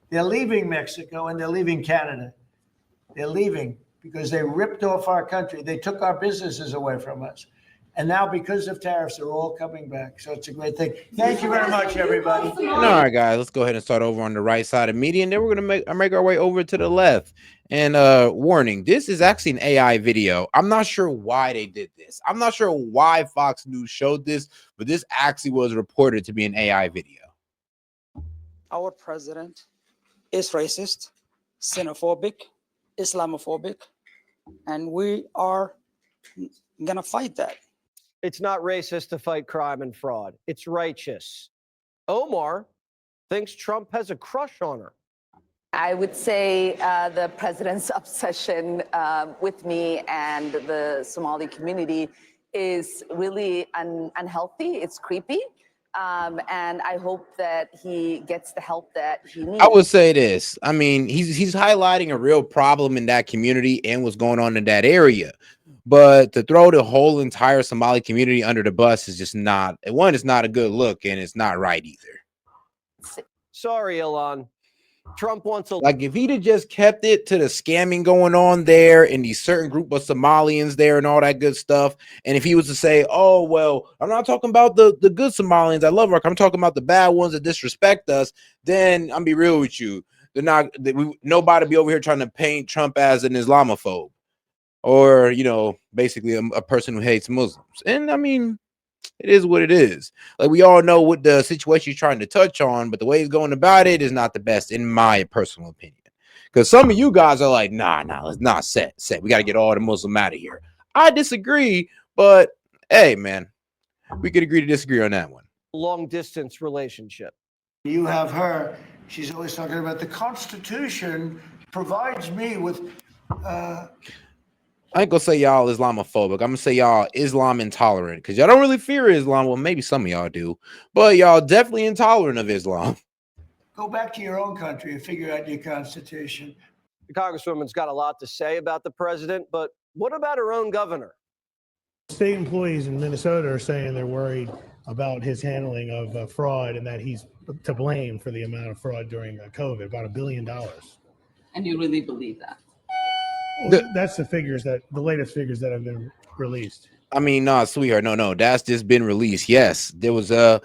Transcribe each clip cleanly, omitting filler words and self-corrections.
They're leaving Mexico and they're leaving Canada. They're leaving because they ripped off our country. They took our businesses away from us. And now, because of tariffs, they're all coming back. So it's a great thing. Thank you very much, everybody. All right, guys, let's go ahead and start over on the right side of media, and then we're gonna make our way over to the left. And warning, this is actually an AI video. I'm not sure why they did this. I'm not sure why Fox News showed this, but this actually was reported to be an AI video. Our president is racist, xenophobic, Islamophobic, and we are gonna fight that. It's not racist to fight crime and fraud. It's righteous. Omar thinks Trump has a crush on her. I would say the president's obsession with me and the Somali community is really unhealthy. It's creepy. And I hope that he gets the help that he needs. I would say this. I mean, he's highlighting a real problem in that community and what's going on in that area. But to throw the whole entire Somali community under the bus is just not, one, it's not a good look, and it's not right either. Sorry, Ilhan. Trump wants a like if he'd have just kept it to the scamming going on there and these certain group of Somalians there and all that good stuff. And if he was to say, oh, well, I'm not talking about the good Somalians, I love Rock, I'm talking about the bad ones that disrespect us, then I'm be real with you. They're not, nobody be over here trying to paint Trump as an Islamophobe or, you know, basically a person who hates Muslims. And I mean, it is what it is. Like, we all know what the situation he's trying to touch on, but the way he's going about it is not the best, in my personal opinion. Because some of you guys are like, nah, let's not set. We got to get all the Muslim out of here. I disagree, but hey, man, we could agree to disagree on that one. Long distance relationship. You have her. She's always talking about the Constitution provides me with. I ain't gonna say y'all Islamophobic. I'm gonna say y'all Islam intolerant because y'all don't really fear Islam. Well, maybe some of y'all do, but y'all definitely intolerant of Islam. Go back to your own country and figure out your constitution. The Congresswoman's got a lot to say about the president, but what about her own governor? State employees in Minnesota are saying they're worried about his handling of fraud and that he's to blame for the amount of fraud during COVID, about $1 billion. And you really believe that? Well, that's the latest figures that have been released. I mean, nah, sweetheart, no, that's just been released. Yes, there was a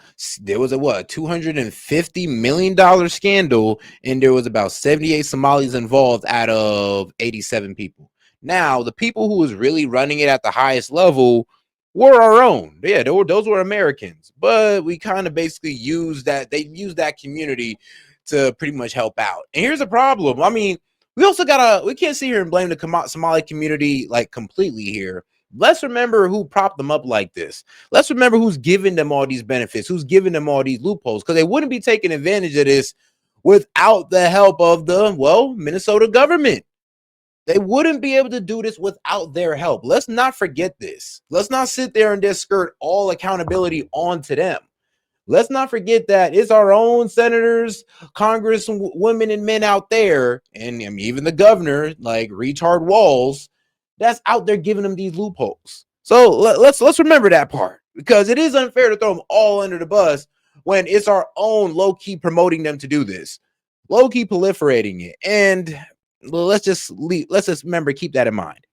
what, $250 million scandal, and there was about 78 Somalis involved out of 87 people. Now, the people who was really running it at the highest level were our own. Yeah, those were Americans, but we kind of basically used that. They used that community to pretty much help out. And here's the problem. I mean, we also we can't sit here and blame the Somali community like completely here. Let's remember who propped them up like this. Let's remember who's giving them all these benefits, who's giving them all these loopholes, because they wouldn't be taking advantage of this without the help of the, well, Minnesota government. They wouldn't be able to do this without their help. Let's not forget this. Let's not sit there and just skirt all accountability onto them. Let's not forget that it's our own senators, Congress, women and men out there, and I mean, even the governor, like retard Walls, that's out there giving them these loopholes. So let's remember that part, because it is unfair to throw them all under the bus when it's our own low-key promoting them to do this, low-key proliferating it. And let's just remember, keep that in mind.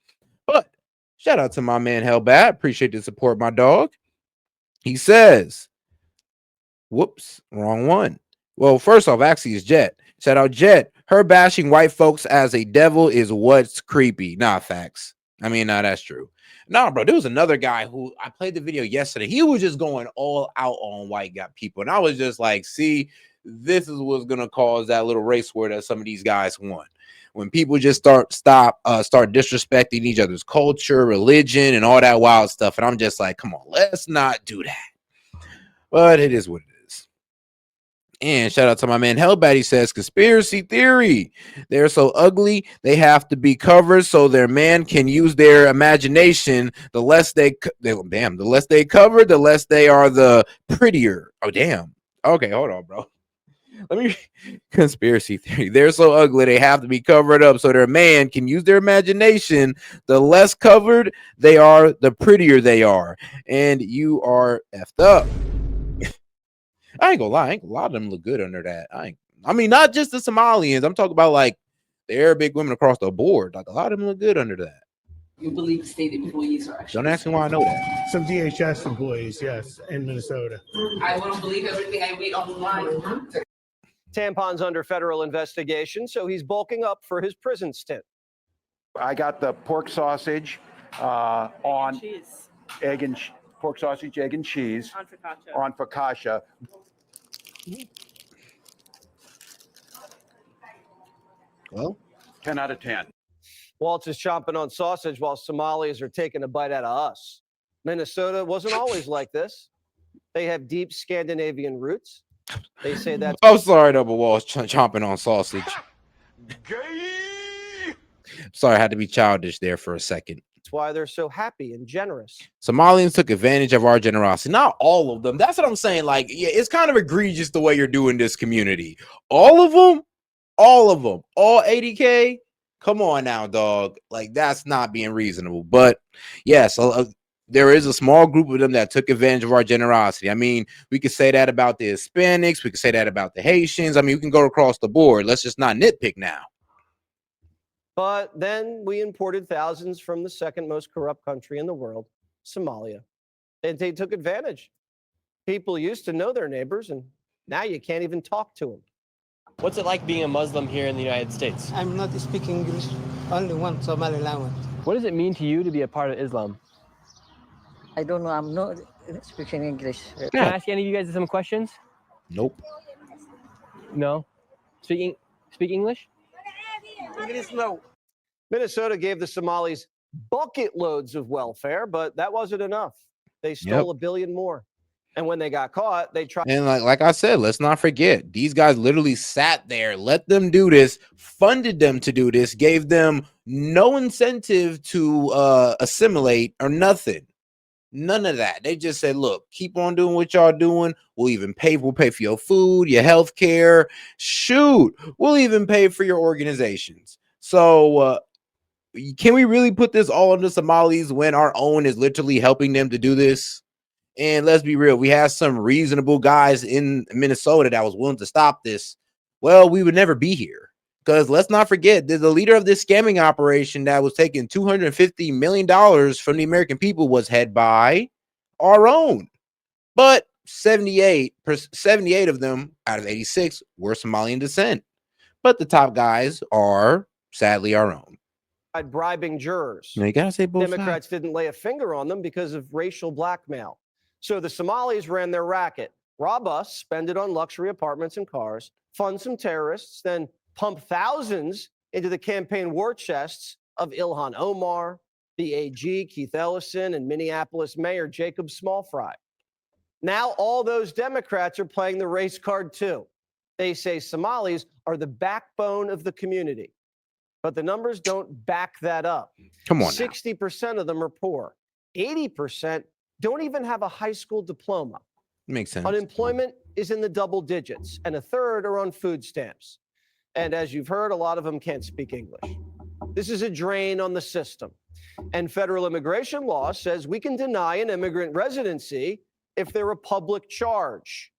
But shout out to my man Hellbat. Appreciate the support, my dog. He says, whoops, wrong one. Well, first off, actually, it's Jet. Shout out Jet. Her bashing white folks as a devil is what's creepy. Nah, facts. I mean, nah, that's true. Nah, bro, there was another guy who I played the video yesterday. He was just going all out on white guy people. And I was just like, see, this is what's going to cause that little race war that some of these guys want. When people just start disrespecting each other's culture, religion, and all that wild stuff. And I'm just like, come on, let's not do that. But it is what it is. And shout out to my man Hellbat. He says, conspiracy theory. They're so ugly, they have to be covered so their man can use their imagination. The less they cover, the less they are the prettier. Oh, damn. Okay, hold on, bro. Conspiracy theory. They're so ugly, they have to be covered up so their man can use their imagination. The less covered they are, the prettier they are. And you are effed up. I ain't gonna lie. A lot of them look good under that. I mean, not just the Somalians. I'm talking about like the Arabic women across the board. Like a lot of them look good under that. You believe state employees are actually. Don't ask me why I know that. Some DHS employees, yes, in Minnesota. I won't believe everything I read online. Tampon's under federal investigation, so he's bulking up for his prison stint. I got the pork sausage on cheese egg and pork sausage, egg and cheese on focaccia. on focaccia. Well, 10 out of 10. Waltz is chomping on sausage while Somalis are taking a bite out of us. Minnesota wasn't always like this. They have deep Scandinavian roots. They say that's I'm sorry, Double Walls chomping on sausage. Sorry, I had to be childish there for a second. why they're so happy and generous. Somalians took advantage of our generosity. Not all of them. That's what I'm saying. Like, yeah, it's kind of egregious the way you're doing this community. All of them, all 80K. Come on now, dog. Like, that's not being reasonable. But yes, there is a small group of them that took advantage of our generosity. I mean, we could say that about the Hispanics. We could say that about the Haitians. I mean, we can go across the board. Let's just not nitpick now. But then we imported thousands from the second most corrupt country in the world, Somalia. And they took advantage. People used to know their neighbors, and now you can't even talk to them. What's it like being a Muslim here in the United States? I'm not speaking English, only one Somali language. What does it mean to you to be a part of Islam? I don't know, I'm not speaking English. Can I ask any of you guys some questions? Nope. No? Speak English? English, no. Minnesota gave the Somalis bucket loads of welfare, but that wasn't enough. They stole $1 billion more. And when they got caught, they tried. And like I said, let's not forget, these guys literally sat there, let them do this, funded them to do this, gave them no incentive to assimilate or nothing. None of that. They just said, look, keep on doing what y'all doing. We'll pay for your food, your health care. Shoot, we'll even pay for your organizations. So can we really put this all on the Somalis when our own is literally helping them to do this? And let's be real, we had some reasonable guys in Minnesota that was willing to stop this. Well, we would never be here. Because let's not forget, the leader of this scamming operation that was taking $250 million from the American people was head by our own. But 78 of them out of 86 were Somalian descent. But the top guys are sadly our own. Bribing jurors. Now you gotta say both Democrats sides. didn't lay a finger on them because of racial blackmail. So the Somalis ran their racket. Rob us, spend it on luxury apartments and cars, fund some terrorists, then pump thousands into the campaign war chests of Ilhan Omar, the AG, Keith Ellison, and Minneapolis Mayor Jacob Smallfry. Now all those Democrats are playing the race card too. They say Somalis are the backbone of the community. But the numbers don't back that up. Come on now. 60% of them are poor. 80% don't even have a high school diploma. Makes sense. Unemployment is in the double digits, and a third are on food stamps. And as you've heard, a lot of them can't speak English. This is a drain on the system. And federal immigration law says we can deny an immigrant residency if they're a public charge,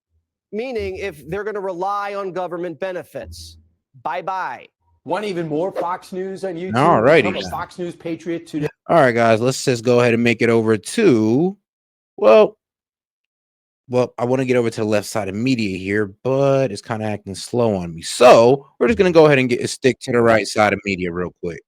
meaning if they're going to rely on government benefits. Bye-bye. Want even more Fox News on YouTube? All righty. Become a Fox News Patriot today. All right, guys, let's just go ahead and make it over to, well, I want to get over to the left side of media here, but it's kind of acting slow on me. So we're just going to go ahead and stick to the right side of media real quick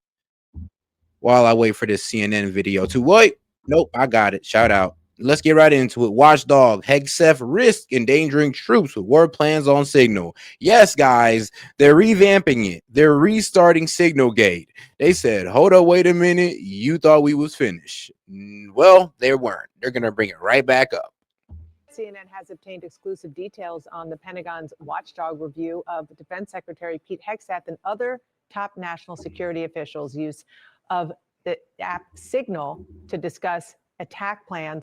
while I wait for this CNN video to wait. Nope, I got it. Shout out. Let's get right into it. Watchdog, Hegseth risk endangering troops with war plans on Signal. Yes, guys, they're revamping it. They're restarting Signal Gate. They said, hold up, wait a minute. You thought we was finished. Well, they weren't. They're going to bring it right back up. CNN has obtained exclusive details on the Pentagon's watchdog review of Defense Secretary Pete Hegseth and other top national security officials' use of the app Signal to discuss attack plans